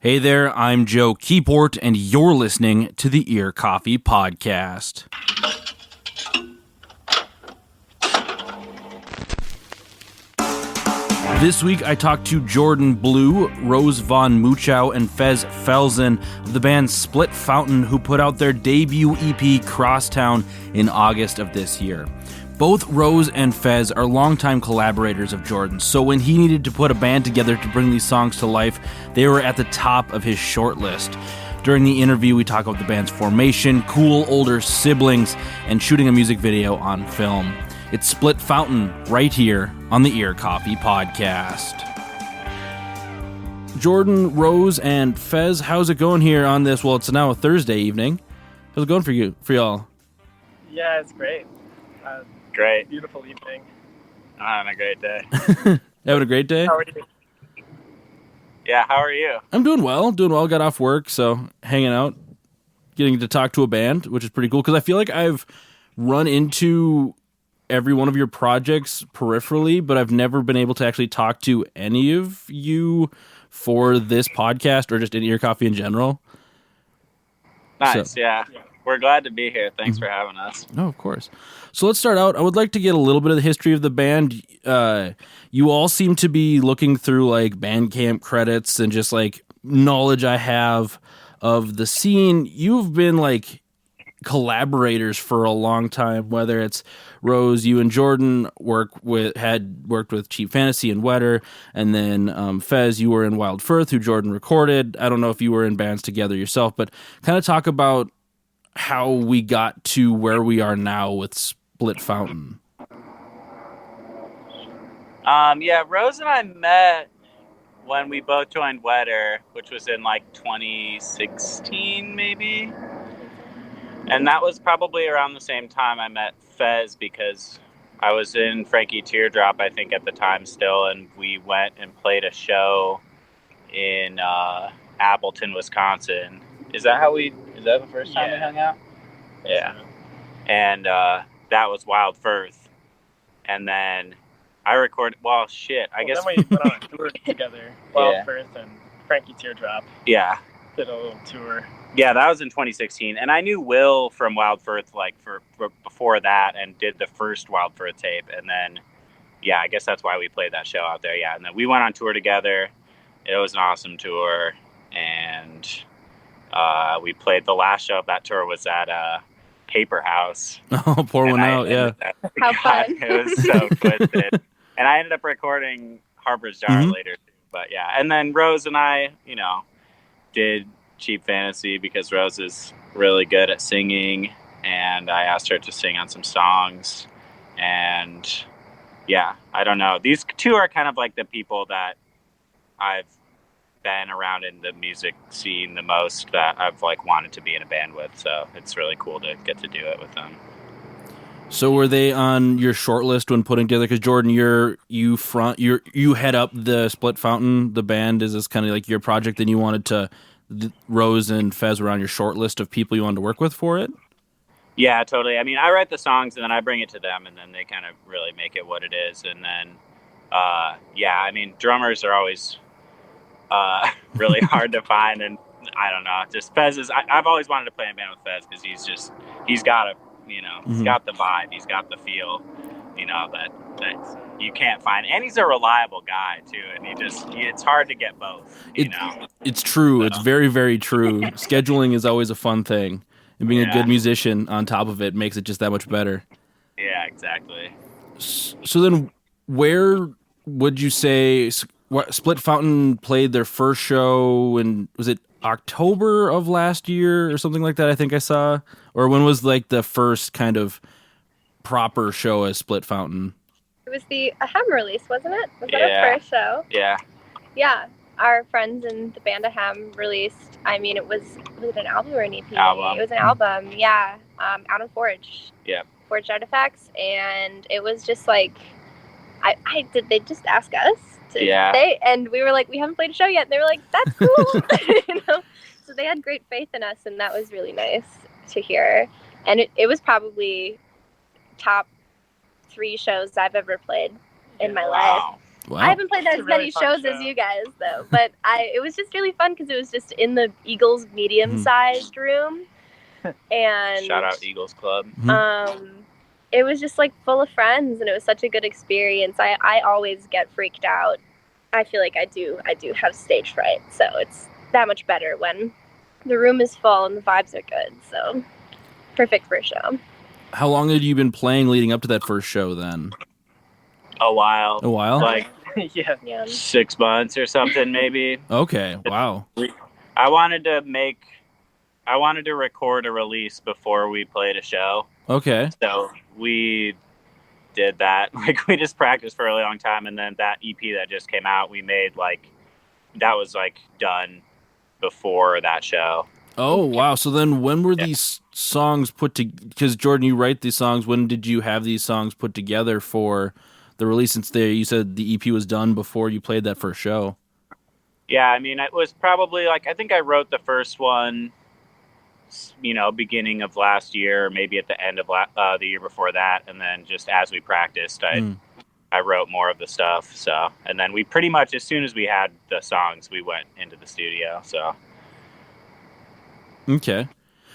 Hey there, I'm Joe Keyport, and you're listening to the Ear Coffee Podcast. This week, I talked to Jordan Blue, Rose Von Muchow, and Fez Felsen of the band Split Fountain, who put out their debut EP, Crosstown, in August of this year. Both Rose and Fez are longtime collaborators of Jordan's, so when he needed to put a band together to bring these songs to life, they were at the top of his short list. During the interview, we talk about the band's formation, cool older siblings, and shooting a music video on film. It's Split Fountain right here on the Ear Coffee Podcast. Jordan, Rose, and Fez, how's it going here on this? Well, it's now a Thursday evening. How's it going for y'all? Yeah, it's great. Great. Beautiful evening. I'm having a great day. Having a great day? How are you? Yeah, how are you? I'm doing well. Got off work, so hanging out, getting to talk to a band, which is pretty cool, because I feel like I've run into every one of your projects peripherally, but I've never been able to actually talk to any of you for this podcast or just in Ear Coffee in general. Nice, So- yeah. We're glad to be here. Thanks for having us. Oh, of course. So let's start out. I would like to get a little bit of the history of the band. You all seem to be looking through like Bandcamp credits and just like knowledge I have of the scene. You've been like collaborators for a long time, whether it's Rose, you and Jordan had worked with Cheap Fantasy and Wetter, and then Fez, you were in Wild Firth, who Jordan recorded. I don't know if you were in bands together yourself, but kind of talk about how we got to where we are now with Split Fountain. Yeah, Rose and I met when we both joined Wetter, which was in like 2016 maybe. And that was probably around the same time I met Fez, because I was in Frankie Teardrop, I think, at the time still, and we went and played a show in Appleton, Wisconsin. Is that the first time we hung out? Yeah. And that was Wild Firth. And then I recorded, I guess. Then we went on a tour together, Wild Yeah. Firth and Frankie Teardrop. Yeah. Did a little tour. Yeah, that was in 2016. And I knew Will from Wild Firth for before that, and did the first Wild Firth tape. And then, yeah, I guess that's why we played that show out there. Yeah. And then we went on tour together. It was an awesome tour. And we played the last show of that tour was at Paper House. Oh, pour one out, yeah. How fun. It was so twisted. And I ended up recording Harper's Jar later. But yeah, and then Rose and I, did Cheap Fantasy because Rose is really good at singing, and I asked her to sing on some songs. And yeah, I don't know. These two are kind of like the people that I've been around in the music scene the most, that I've like wanted to be in a band with, so it's really cool to get to do it with them. So were they on your short list when putting together? Because Jordan, you head up the Split Fountain. The band is this kind of like your project, and you wanted to. Rose and Fez were on your short list of people you wanted to work with for it. Yeah, totally. I mean, I write the songs and then I bring it to them, and then they kind of really make it what it is. And then, yeah, I mean, drummers are always really hard to find, and I don't know. Just Fez is. I've always wanted to play in a band with Fez because he's got he's got the vibe, he's got the feel, that you can't find, and he's a reliable guy too. And it's hard to get both. It's true. So. It's very, very true. Scheduling is always a fun thing, and being a good musician on top of it makes it just that much better. Yeah, exactly. So then, where would you say Split Fountain played their first show? And was it October of last year or something like that? I think I saw. Or when was like the first kind of proper show as Split Fountain? It was the Ahem release, wasn't it? Was that Yeah. our first show? Yeah. Yeah. Our friends in the band Ahem released, was it an album or an EP? Album. It was an album, yeah. Out on Forge. Yeah. Forge Artifacts. And it was just like, did they just ask us to play? And we were like, we haven't played a show yet. And they were like, that's cool. So they had great faith in us, and that was really nice to hear. And it was probably top 3 shows I've ever played in my life. Wow. I haven't played as It's a really many fun shows show. as you guys though, but it was just really fun because it was just in the Eagles medium-sized room, and Shout out Eagles Club. it was just like full of friends, and it was such a good experience. I always get freaked out. I feel like I do have stage fright, so it's that much better when the room is full and the vibes are good. So perfect for a show. How long had you been playing leading up to that first show then? A while. A while? Like Yeah. 6 months or something, maybe. Okay, wow. I wanted to record a release before we played a show. Okay. So we did that. Like, we just practiced for a really long time, and then that EP that just came out, we made that was done before that show. Oh, wow. So then when were these songs put to, because Jordan, you write these songs, when did you have these songs put together for the release? Since you said the EP was done before you played that first show. Yeah, I mean, it was probably I think I wrote the first one, beginning of last year, maybe at the end of the year before that, and then just as we practiced, I wrote more of the stuff. So, and then we pretty much, as soon as we had the songs, we went into the studio. So, okay.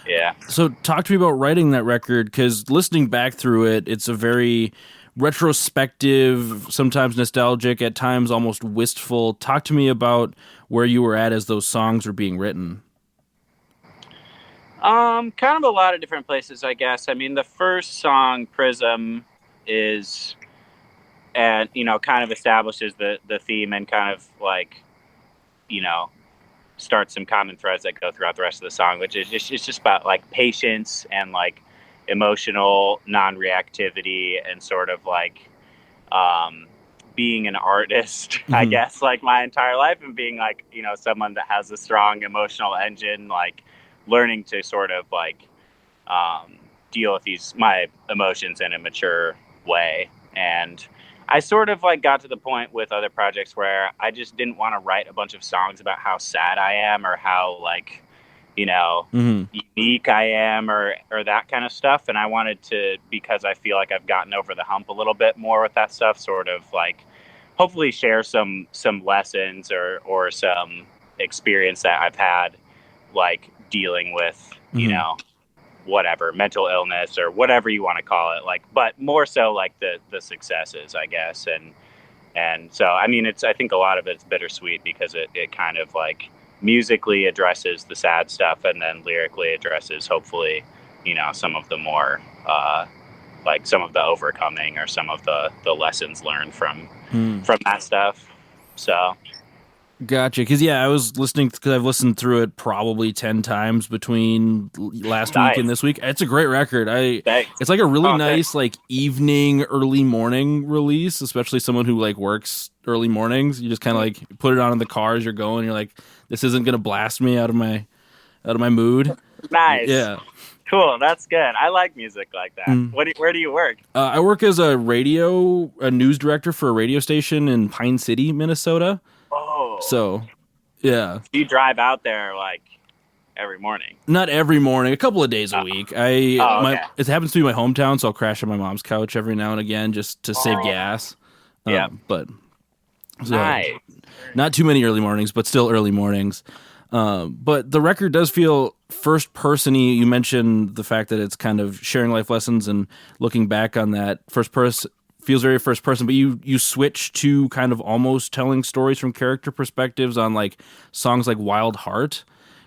Yeah. So talk to me about writing that record, because listening back through it, it's a very retrospective, sometimes nostalgic, at times almost wistful. Talk to me about where you were at as those songs were being written. Kind of a lot of different places, I guess. I mean, the first song, Prism, is, and kind of establishes the theme and kind of starts some common threads that go throughout the rest of the song, which is it's just about patience and emotional non-reactivity and sort of being an artist, I guess, my entire life, and being someone that has a strong emotional engine, learning to sort of deal with my emotions in a mature way. And I sort of got to the point with other projects where I just didn't want to write a bunch of songs about how sad I am or how unique I am or that kind of stuff. And I wanted to, because I feel like I've gotten over the hump a little bit more with that stuff, sort of hopefully share some lessons or some experience that I've had, dealing with, whatever, mental illness or whatever you want to call it, but more so the successes, I guess. And so, I mean, I think a lot of it's bittersweet because it kind of musically addresses the sad stuff, and then lyrically addresses, hopefully, some of the more, some of the overcoming or some of the lessons learned from that stuff. So. Gotcha. Because I was listening, because I've listened through it probably 10 times between last week and this week. It's a great record. It's a really nice evening, early morning release, especially someone who works early mornings. You just kind of put it on in the car as you're going. You're like, this isn't gonna blast me out of my mood. Nice. Yeah. Cool. That's good. I like music like that. Where do you work? I work as a news director for a radio station in Pine City, Minnesota. Oh. So, yeah. You drive out there every morning? Not every morning, a couple of days a week. It happens to be my hometown, so I'll crash on my mom's couch every now and again just to save gas. Yeah. But so, nice. Not too many early mornings, but still early mornings. But the record does feel first person-y. You mentioned the fact that it's kind of sharing life lessons and looking back on that. First person feels very first person, but you switch to kind of almost telling stories from character perspectives on songs like Wild Heart,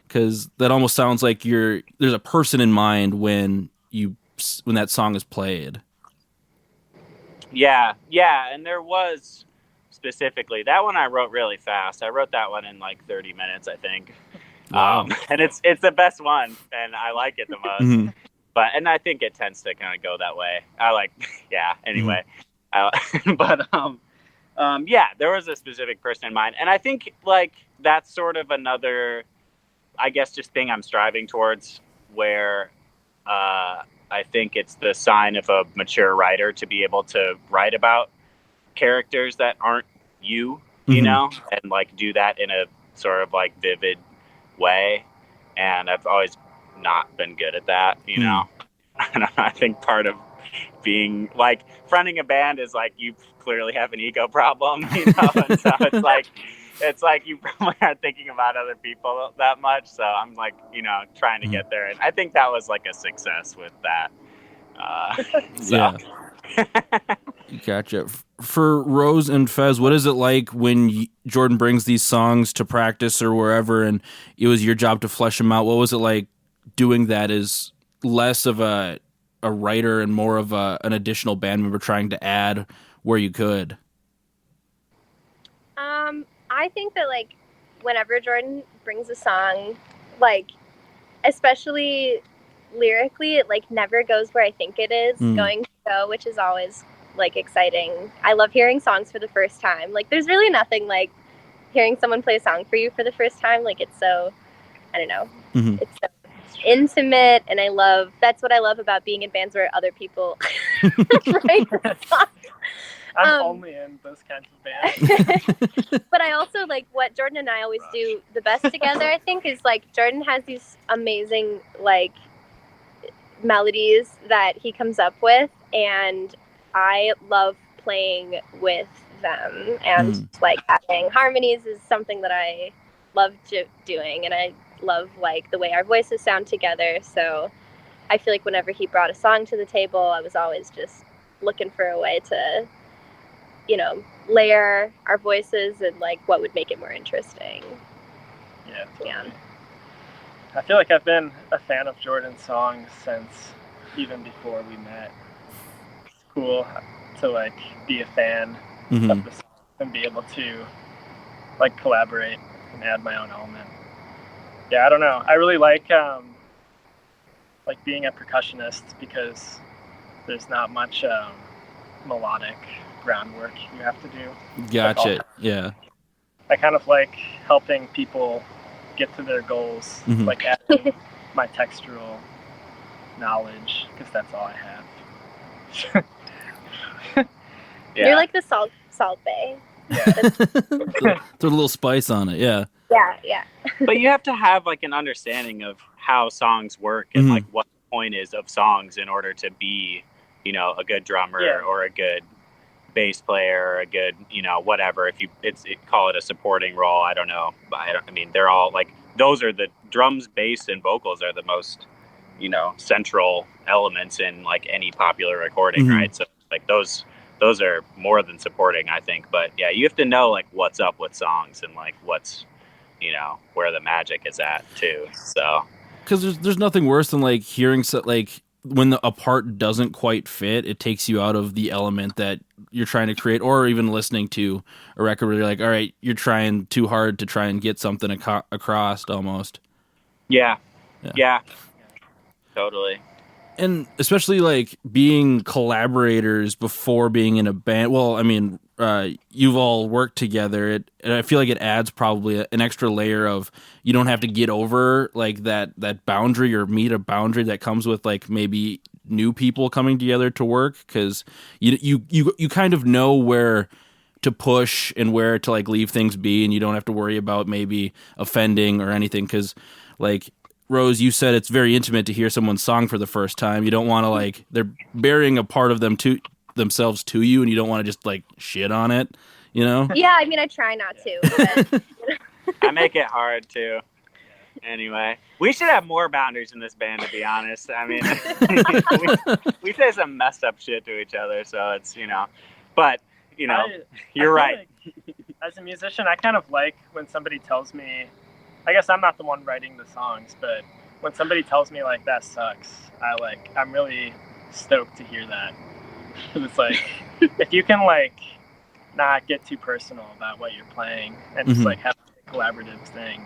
because that almost sounds like there's a person in mind when that song is played. Yeah, and there was specifically that one I wrote really fast. I wrote that one in 30 minutes, I think. Wow. And it's the best one, and I like it the most. Mm-hmm. And I think it tends to kind of go that way. Anyway. There was a specific person in mind. And I think that's sort of another, I guess, just thing I'm striving towards, where I think it's the sign of a mature writer to be able to write about characters that aren't you, know, and do that in a sort of vivid way. And I've always not been good at that, you know. I think part of being like fronting a band is like you clearly have an ego problem, you know. And so it's like you probably aren't thinking about other people that much. So I'm like, you know, trying to get there, and I think that was like a success with that. Yeah. Gotcha. For Rose and Fez, what is it like when Jordan brings these songs to practice or wherever, and it was your job to flesh them out? What was it like doing that as less of a writer and more of an additional band member trying to add where you could? I think that like whenever Jordan brings a song, like especially lyrically, it like never goes where I think it is going to go, which is always like exciting. I love hearing songs for the first time. Like there's really nothing like hearing someone play a song for you for the first time. Like it's so, I don't know, it's so intimate, and that's what I love about being in bands where other people write songs. I'm only in those kinds of bands. But I also like what Jordan and I always do the best together, I think, is like Jordan has these amazing like melodies that he comes up with, and I love playing with them, and like having harmonies is something that I love doing, and I love like the way our voices sound together. So I feel like whenever he brought a song to the table, I was always just looking for a way to, you know, layer our voices and like what would make it more interesting. Yeah, totally. I feel like I've been a fan of Jordan's songs since even before we met. It's cool to like be a fan of the song and be able to like collaborate and add my own element. Yeah, I don't know. I really like being a percussionist because there's not much melodic groundwork you have to do. Gotcha. Yeah. I kind of like helping people get to their goals, like adding my textural knowledge, because that's all I have. Yeah. You're like the salt bay. Yeah. Throw a little spice on it. Yeah. Yeah. But you have to have like an understanding of how songs work and like what the point is of songs in order to be, you know, a good drummer or a good bass player or a good, you know, whatever. If you call it a supporting role, I don't know. But I mean, they're all like, those are the drums, bass, and vocals are the most, you know, central elements in like any popular recording, right? So like those are more than supporting, I think. But yeah, you have to know like what's up with songs and like what's, you know, where the magic is at too. So because there's nothing worse than like hearing like when a part doesn't quite fit, it takes you out of the element that you're trying to create, or even listening to a record where you're like, all right, you're trying too hard to try and get something across almost. Yeah. Totally. And especially like being collaborators before being in a band. Well, I mean, you've all worked together. And I feel like it adds probably an extra layer of, you don't have to get over like that boundary or meet a boundary that comes with like maybe new people coming together to work, because you kind of know where to push and where to like leave things be, and you don't have to worry about maybe offending or anything. Because like Rose, you said it's very intimate to hear someone's song for the first time. You don't want to like, they're burying a part of themselves to you, and you don't want to just like shit on it, you know? Yeah, I mean, I try not to. But... I make it hard too. Anyway, we should have more boundaries in this band, to be honest. I mean, we say some messed up shit to each other, so it's, you know, but, you know, you're right. Like, as a musician, I kind of like when somebody tells me, I guess I'm not the one writing the songs, but when somebody tells me like that sucks, I'm really stoked to hear that. Because it's like, if you can like not get too personal about what you're playing and just like have a collaborative thing,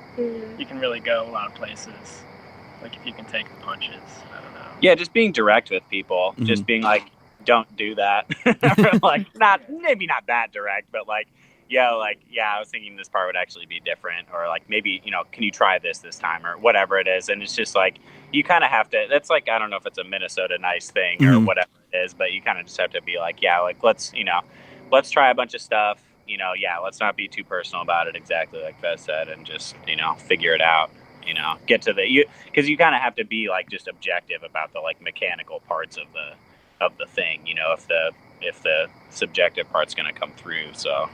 you can really go a lot of places. Like if you can take the punches, I don't know. Yeah, just being direct with people, just being like, don't do that. Like maybe not that direct, but like, I was thinking this part would actually be different, or like maybe, you know, can you try this time, or whatever it is. And it's just like, you kind of have to, that's like, I don't know if it's a Minnesota nice thing or whatever it is, but you kind of just have to be like, let's try a bunch of stuff, you know, let's not be too personal about it, exactly like Fez said, and just, you know, figure it out, you know, get to because you kind of have to be like just objective about the like mechanical parts of the thing, you know, if the subjective part's going to come through. So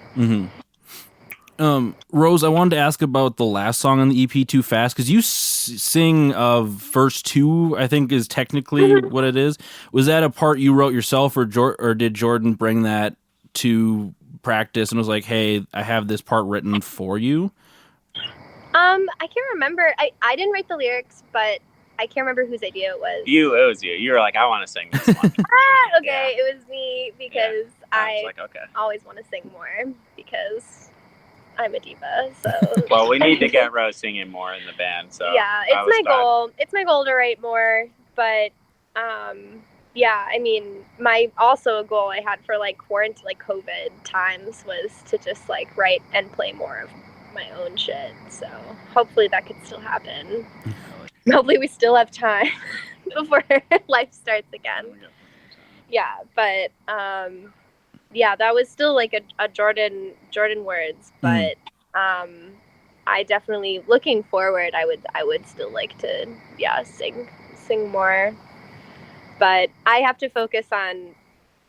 Rose, I wanted to ask about the last song on the EP, Too Fast, because you sing verse 2, I think is technically what it is. Was that a part you wrote yourself, or did Jordan bring that to practice and was like, hey, I have this part written for you? I can't remember. I didn't write the lyrics, but I can't remember whose idea it was. It was you. You were like, I want to sing this one. Okay, yeah. It was me because I was like, okay. Always want to sing more because I'm a diva. So well, we need to get Rose singing more in the band. So yeah, it's my goal. It's my goal to write more, but yeah, I mean, also a goal I had for like quarantine, like COVID times, was to just like write and play more of my own shit. So hopefully that could still happen. Hopefully we still have time before life starts again. Yeah, but yeah, that was still like a Jordan words, but I definitely, looking forward, I would still like to sing more. But I have to focus on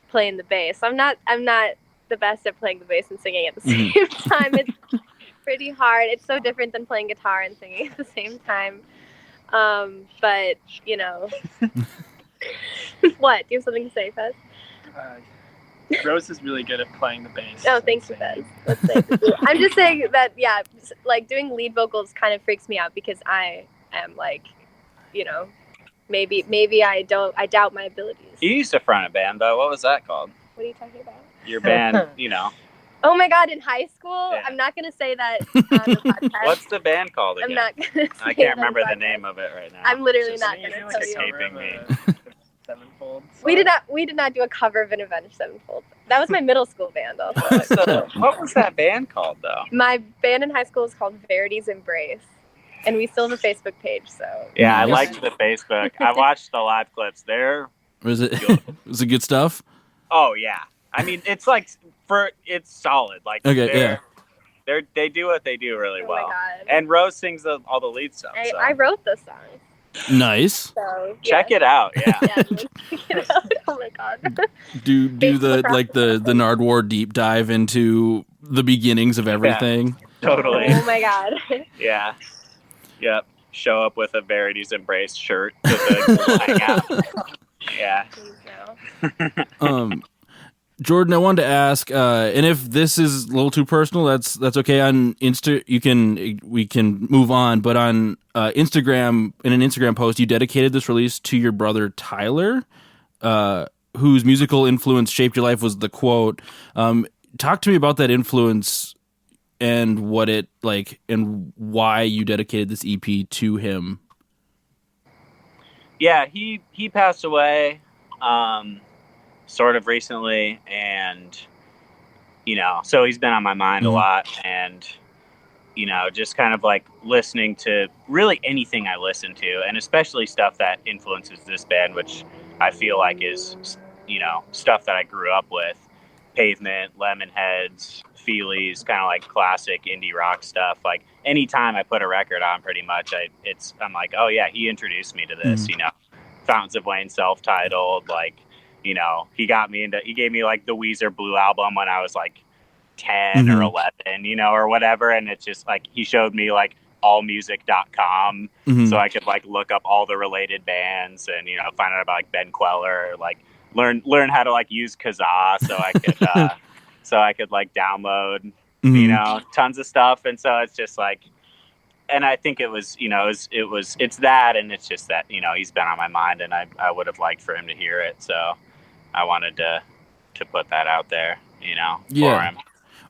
playing the bass. I'm not the best at playing the bass and singing at the same time. It's pretty hard. It's so different than playing guitar and singing at the same time. But you know, what? Do you have something to say, Fez? Rose is really good at playing the bass. Oh, thanks, Fez. That's nice. I'm just saying that, yeah, like doing lead vocals kind of freaks me out because I am like, you know, maybe I doubt my abilities. You used to front a band, though. What was that called? What are you talking about? Your band, you know. Oh my God, in high school? Yeah. I'm not going to say that on the podcast. What's the band called again? I'm not going to I can't remember the name of it right now. I'm literally not going to tell you. Escaping me. Sevenfold. We did not do a cover of an Avenged Sevenfold. That was my middle school band also. What was that band called, though? My band in high school is called Verity's Embrace. And we still have a Facebook page, so. Yeah, I liked the Facebook. I watched the live clips there. Was it good stuff? Oh, yeah. I mean, it's like, it's solid. Like, okay, yeah. They do what they do really well. My God. And Rose sings all the lead stuff. I wrote the song. Nice. So, check it out. Yeah. Check it out. Oh my God. Do the Nardwuar deep dive into the beginnings of everything. Yeah, totally. Oh my God. Yeah. Yep. Show up with a Verity's Embrace shirt to the hangout. Yeah. Jordan, I wanted to ask, and if this is a little too personal, that's okay. On we can move on. But on Instagram, in an Instagram post, you dedicated this release to your brother Tyler, whose musical influence shaped your life. Was the quote? Talk to me about that influence and what it like, and why you dedicated this EP to him. Yeah, he passed away. Sort of recently, and you know, so he's been on my mind a lot, and you know, just kind of like listening to really anything I listen to, and especially stuff that influences this band, which I feel like is, you know, stuff that I grew up with: Pavement, Lemonheads, Feelies, kind of like classic indie rock stuff. Like anytime I put a record on, pretty much I'm like, oh yeah, he introduced me to this. You know, Fountains of Wayne, self-titled, like. You know, he gave me like the Weezer Blue Album when I was like 10 or 11, you know, or whatever. And it's just like, he showed me like allmusic.com so I could like look up all the related bands and, you know, find out about like Ben Queller, like learn how to like use Kazaa so I could like download, you know, tons of stuff. And so it's just like, and I think it was, you know, it's that, and it's just that, you know, he's been on my mind, and I would have liked for him to hear it. So I wanted to put that out there, you know, for him.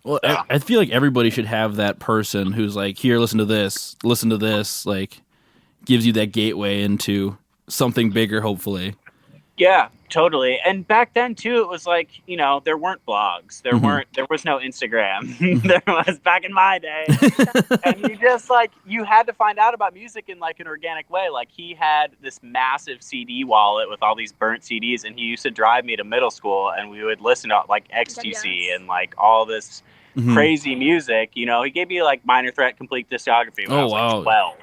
Well, so. I feel like everybody should have that person who's like, here, listen to this, like gives you that gateway into something bigger, hopefully. Yeah, totally. And back then too, it was like, you know, there weren't blogs, there was no Instagram. There was back in my day. And you just like, you had to find out about music in like an organic way. Like he had this massive CD wallet with all these burnt CDs, and he used to drive me to middle school, and we would listen to like XTC and like all this crazy music. You know, he gave me like Minor Threat complete discography when I was like 12.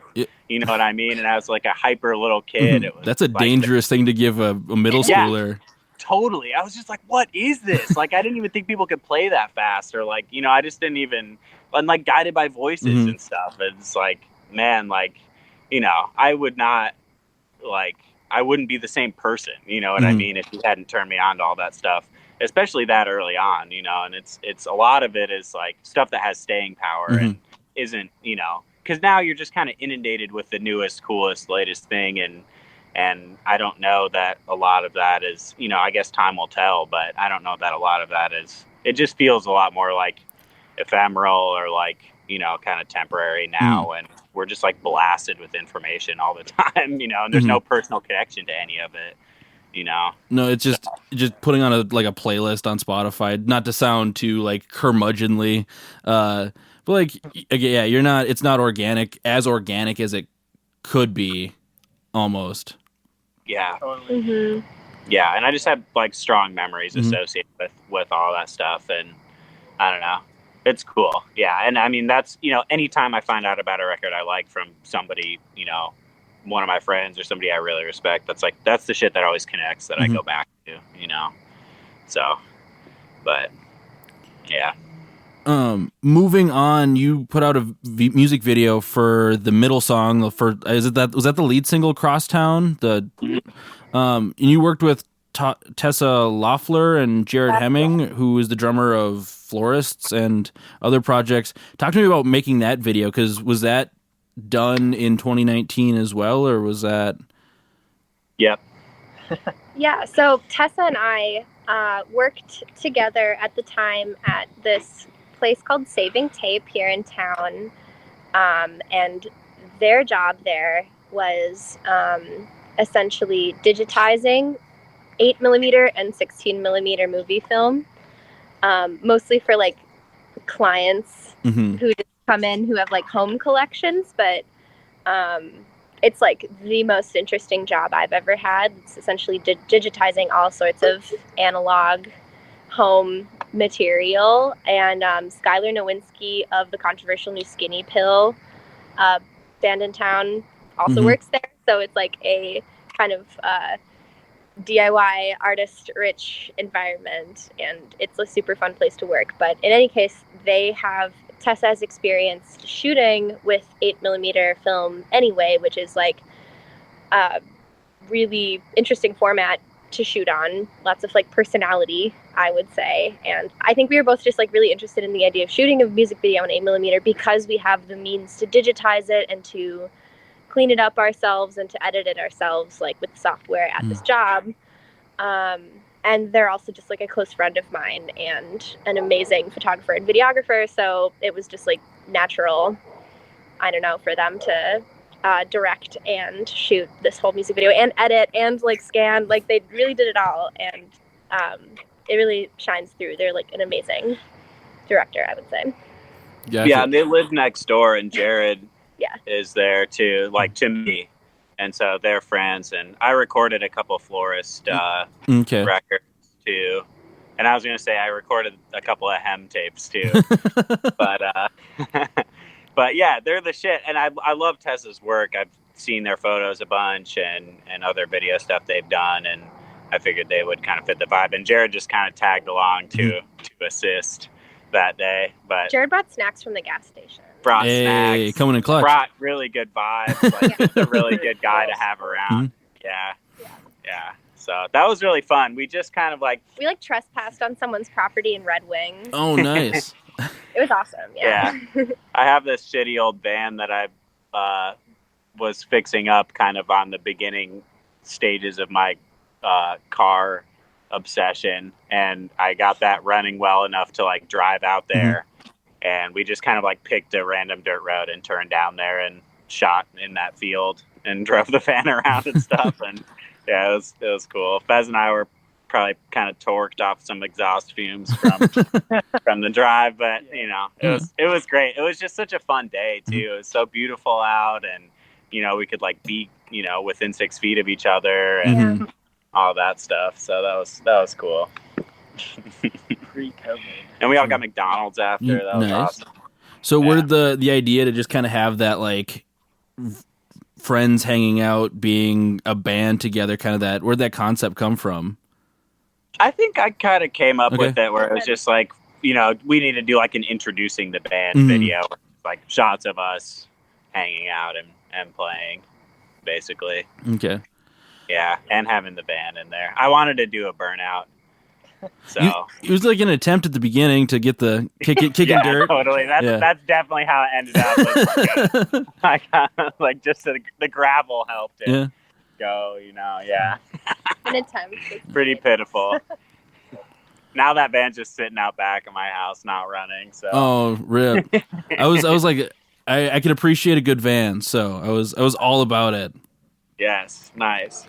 You know what I mean? And I was like a hyper little kid. It was That's a like dangerous thing to give a middle schooler. totally. I was just like, what is this? Like, I didn't even think people could play that fast, or like, I just didn't even, and like Guided by Voices and stuff. It's like, man, like, I would not, like, I wouldn't be the same person, you know what I mean, if you hadn't turned me on to all that stuff, especially that early on, and it's a lot of it is like stuff that has staying power and isn't, because now you're just kind of inundated with the newest, coolest, latest thing, and I don't know that a lot of that is, I guess time will tell, but I don't know that a lot of that is, it just feels a lot more like ephemeral or like, kind of temporary now. And we're just like blasted with information all the time, and there's no personal connection to any of it, No, it's just putting on a playlist on Spotify, not to sound too like curmudgeonly, but like, yeah, it's not organic as it could be almost. Yeah. Yeah. And I just have like strong memories associated with all that stuff. And I don't know. It's cool. Yeah. And I mean, that's, anytime I find out about a record I like from somebody, one of my friends or somebody I really respect, that's the shit that always connects that I go back to, so, but yeah. Moving on, you put out a music video for the middle song. Was that the lead single, Crosstown? And you worked with Tessa Loeffler and Jared Hemming, who is the drummer of Florists and other projects. Talk to me about making that video, because was that done in 2019 as well, or was that? Yep. Yeah, so Tessa and I worked together at the time at this place called Saving Tape here in town, and their job there was essentially digitizing 8mm and 16mm movie film, mostly for like clients who just come in who have like home collections, but it's like the most interesting job I've ever had. It's essentially digitizing all sorts of analog home material, and Skylar Nowinski of the controversial New Skinny Pill band in town also works there, so it's like a kind of DIY artist-rich environment, and it's a super fun place to work. But in any case, Tessa has experience shooting with 8mm film anyway, which is like a really interesting format to shoot on. Lots of like personality, I would say. And I think we were both just like really interested in the idea of shooting a music video on 8mm because we have the means to digitize it and to clean it up ourselves and to edit it ourselves, like with the software at this job. And they're also just like a close friend of mine and an amazing photographer and videographer. So it was just like natural, I don't know, for them to direct and shoot this whole music video and edit and like scan. Like they really did it all. And it really shines through. They're like an amazing director, I would say. Yeah, and they live next door, and Jared is there too, like to me. And so they're friends, and I recorded a couple Florist records too. And I was going to say I recorded a couple of Hem tapes too. But yeah, they're the shit. And I love Tessa's work. I've seen their photos a bunch and other video stuff they've done, and I figured they would kind of fit the vibe. And Jared just kind of tagged along to assist that day. But Jared brought snacks from the gas station. Brought snacks. Coming in clutch. Brought really good vibes. Like, he's a really good guy to have around. Yeah. So that was really fun. We just kind of we trespassed on someone's property in Red Wing. Oh, nice. It was awesome. Yeah. I have this shitty old van that I was fixing up kind of on the beginning stages of my car obsession, and I got that running well enough to like drive out there. And we just kind of like picked a random dirt road and turned down there and shot in that field and drove the van around and stuff. And yeah, it was cool. Fez and I were probably kind of torqued off some exhaust fumes from the drive, but it was great. It was just such a fun day too. It was so beautiful out, and we could like be within 6 feet of each other and all that stuff. So that was cool. Pre-COVID. And we all got McDonald's after. That was awesome. So where did the idea to just kind of have that like friends hanging out, being a band together, kind of where'd that concept come from? I think I kind of came up with it where it was just like, you know, we need to do like an introducing the band video, like shots of us hanging out and playing, basically. Okay. Yeah, and having the band in there. I wanted to do a Burnout. So it was like an attempt at the beginning to get the kicking dirt. Totally. That's definitely how it ended up. I got, like just the gravel helped it go. You know, An attempt. Pretty pitiful. Now that band's just sitting out back of my house, not running. So. Oh, rip! I was like, I could appreciate a good van, so I was all about it. Yes, nice.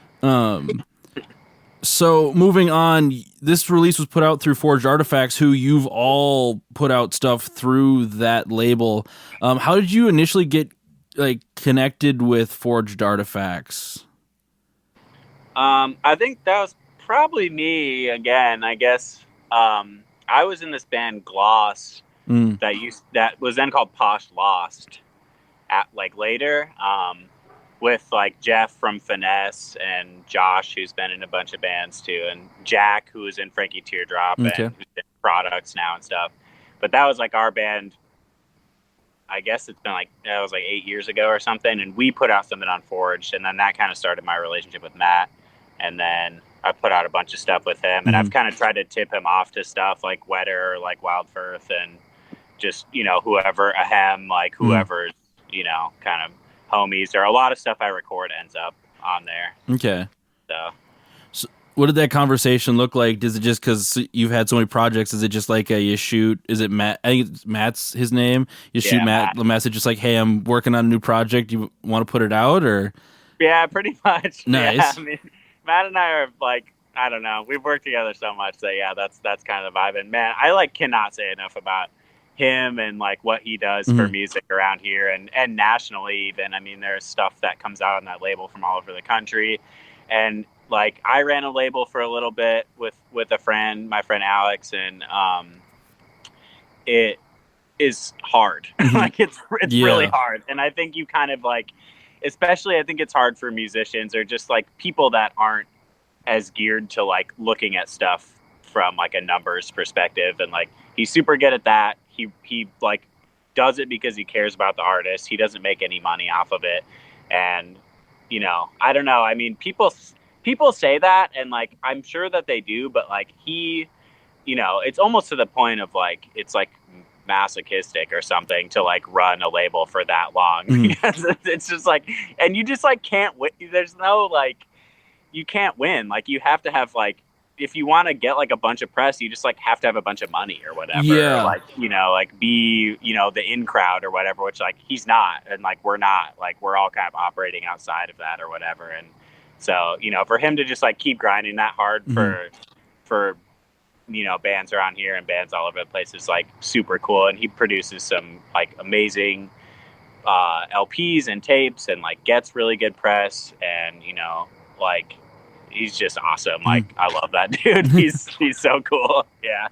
So moving on, this release was put out through Forged Artifacts, who you've all put out stuff through that label. How did you initially get like connected with Forged Artifacts? I think that was probably me again. I guess I was in this band Gloss that was then called Posh Lost. At like later. With like Jeff from Finesse and Josh, who's been in a bunch of bands too, and Jack, who was in Frankie Teardrop and who's in Products now and stuff. But that was like our band. I guess it's been like that was like 8 years ago or something, and we put out something on Forged, and then that kind of started my relationship with Matt. And then I put out a bunch of stuff with him, and I've kind of tried to tip him off to stuff like Wetter, or like Wild Firth, and just whoever Ahem, like whoever's kind of homies, or a lot of stuff I record ends up on there. Okay. So what did that conversation look like? Is it just because you've had so many projects? Is it just like you shoot? Is it Matt? I think it's Matt's his name. You shoot Matt the message, just like, hey, I'm working on a new project. You want to put it out, or? Yeah, pretty much. Nice. Yeah, I mean, Matt and I are like, I don't know. We've worked together so much that that's kind of the vibe. And man, I like cannot say enough about him and like what he does for music around here and nationally even. I mean, there's stuff that comes out on that label from all over the country. And like I ran a label for a little bit with a friend, my friend Alex, and it is hard. Like it's really hard. And I think you kind of like, especially I think it's hard for musicians or just like people that aren't as geared to like looking at stuff from like a numbers perspective. And like he's super good at that. He like does it because he cares about the artist. He doesn't make any money off of it. And, I don't know. I mean, people say that, and like, I'm sure that they do, but like he, it's almost to the point of like, it's like masochistic or something to like run a label for that long. Because it's just like, and you just like can't win. There's no like, you can't win. Like you have to have like, if you want to get like a bunch of press, you just like have to have a bunch of money or whatever. Yeah. Or, like, like be, the in crowd or whatever, which like he's not. And like, we're not, like, we're all kind of operating outside of that or whatever. And so, for him to just like keep grinding that hard for, bands around here and bands all over the place is like super cool. And he produces some like amazing LPs and tapes and like gets really good press and, like, he's just awesome. Like, I love that dude. He's so cool. Yeah.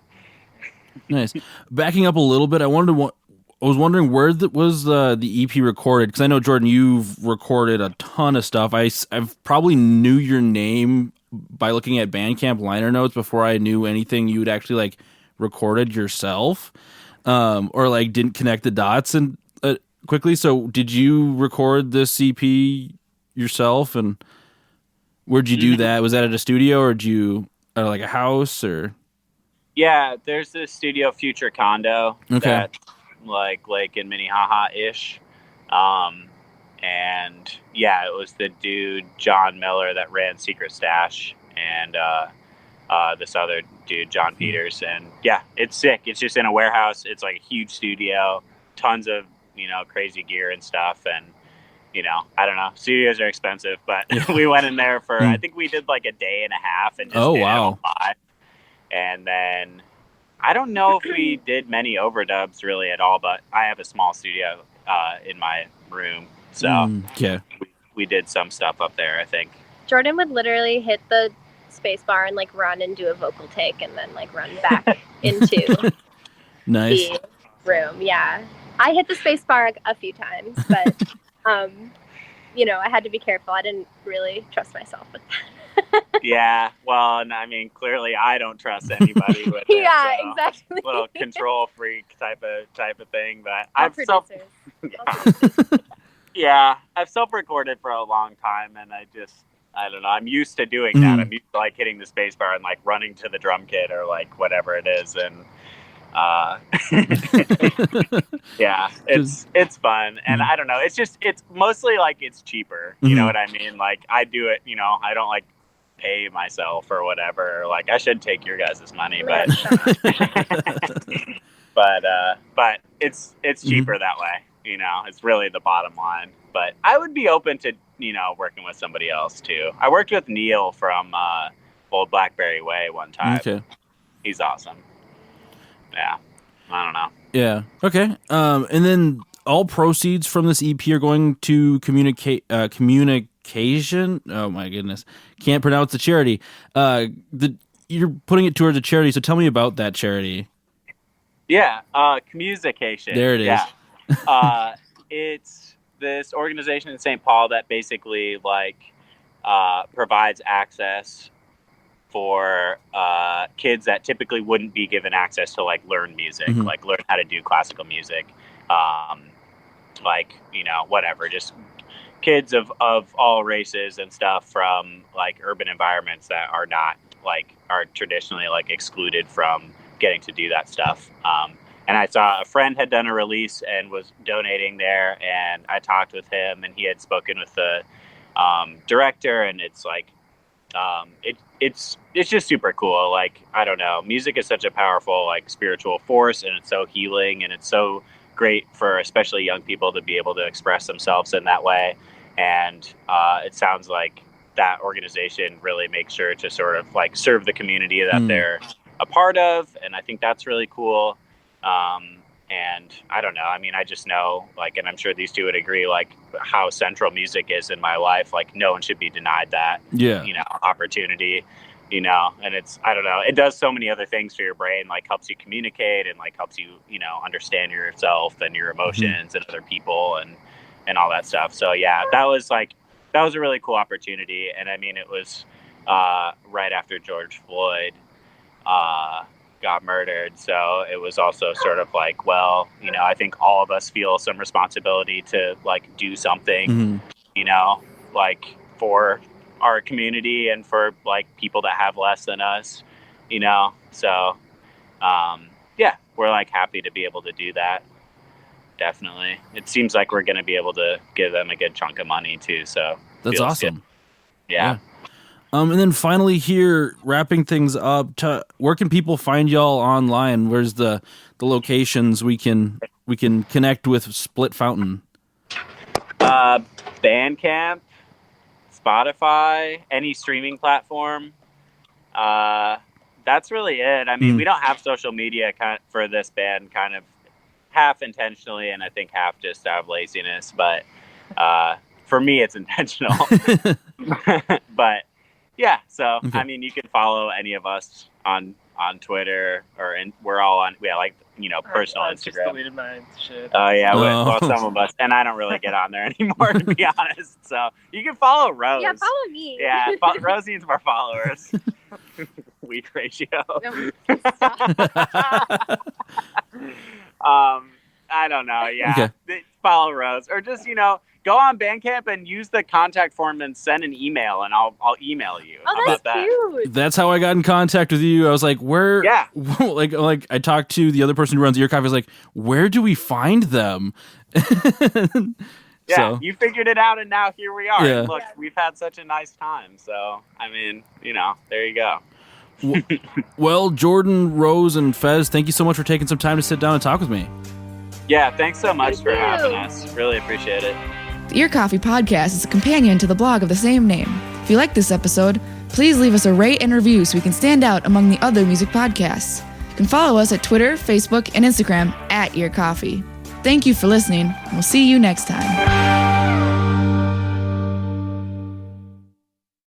Nice. Backing up a little bit, I was wondering where was the EP recorded? Because I know, Jordan, you've recorded a ton of stuff. I've probably knew your name by looking at Bandcamp liner notes before I knew anything you'd actually like recorded yourself, or like didn't connect the dots and quickly. So, did you record this EP yourself and? Where'd you do that? Was that at a studio or did you like a house or? Yeah, there's this studio, Future Condo, that's like Lake and Minnehaha-ish. And yeah, it was the dude, John Miller, that ran Secret Stash, and this other dude, John Peters. And yeah, it's sick. It's just in a warehouse. It's like a huge studio, tons of, crazy gear and stuff. And I don't know. Studios are expensive, but we went in there for, I think we did like a day and a half and just did it all live. And then I don't know if we did many overdubs really at all, but I have a small studio in my room. So we did some stuff up there, I think. Jordan would literally hit the space bar and like run and do a vocal take and then like run back into the room. Yeah. I hit the space bar a few times, but I had to be careful. I didn't really trust myself with Yeah, well, and I mean, clearly I don't trust anybody with it. Yeah, exactly. Little control freak type of thing, but I've self-recorded for a long time, and I don't know. I'm used to doing that. I'm used to like hitting the space bar and like running to the drum kit or like whatever it is, and yeah, it's fun, and I don't know. It's mostly like it's cheaper. You know what I mean? Like I do it. You know, I don't like pay myself or whatever. Like I should take your guys' money, but but it's cheaper that way. You know, it's really the bottom line. But I would be open to, you know, working with somebody else too. I worked with Neil from Old Blackberry Way one time. Okay. He's awesome. Yeah. I don't know. Yeah. Okay. And then all proceeds from this EP are going to communication. Oh my goodness. Can't pronounce the charity. You're putting it towards a charity. So tell me about that charity. Yeah. Communication. There it is. Yeah. It's this organization in St. Paul that basically like provides access for kids that typically wouldn't be given access to like learn music, like learn how to do classical music, like, you know, whatever, just kids of all races and stuff from like urban environments that are not like are traditionally like excluded from getting to do that stuff. And I saw a friend had done a release and was donating there, and I talked with him, and he had spoken with the director, and it's like it's just super cool. Like, I don't know, music is such a powerful like spiritual force, and it's so healing, and it's so great for especially young people to be able to express themselves in that way. And it sounds like that organization really makes sure to sort of like serve the community that they're a part of, and I think that's really cool. And I don't know, I mean, I just know, like, and I'm sure these two would agree, like, how central music is in my life. Like, no one should be denied that, you know, opportunity, you know, and it's, I don't know, it does so many other things for your brain, like helps you communicate and like helps you, you know, understand yourself and your emotions and other people and all that stuff. So yeah, that was a really cool opportunity. And I mean, it was, right after George Floyd, got murdered, so it was also sort of like, well, you know, I think all of us feel some responsibility to like do something, you know, like for our community and for like people that have less than us, you know. So yeah, we're like happy to be able to do that. Definitely, it seems like we're going to be able to give them a good chunk of money too, so that's awesome. Good. Yeah. And then finally here, wrapping things up, where can people find y'all online? Where's the locations we can connect with Split Fountain? Bandcamp, Spotify, any streaming platform. That's really it. I mean, we don't have social media for this band, kind of half intentionally, and I think half just out of laziness. But for me, it's intentional. But yeah, so I mean, you can follow any of us on Twitter, we're all on, like, you know, personal Instagram. Just deleted my shit. Oh yeah, well, some of us, and I don't really get on there anymore, to be honest. So you can follow Rose. Yeah, follow me. Yeah, Rose needs more followers. Weak ratio. I don't know. Yeah, follow Rose, or just, you know, go on Bandcamp and use the contact form and send an email, and I'll email you. Oh, that's cute. That's how I got in contact with you. I was like, where? Yeah. like I talked to the other person who runs Ear Coffee. I was like, where do we find them? Yeah, so, you figured it out, and now here we are. Yeah. And look, we've had such a nice time. So, I mean, you know, there you go. Well, Jordan, Rose, and Fez, thank you so much for taking some time to sit down and talk with me. Yeah, thanks so much for having us. Really appreciate it. The Ear Coffee Podcast is a companion to the blog of the same name. If you like this episode, please leave us a rate and review so we can stand out among the other music podcasts. You can follow us at Twitter, Facebook, and Instagram @Ear Coffee. Thank you for listening, and we'll see you next time.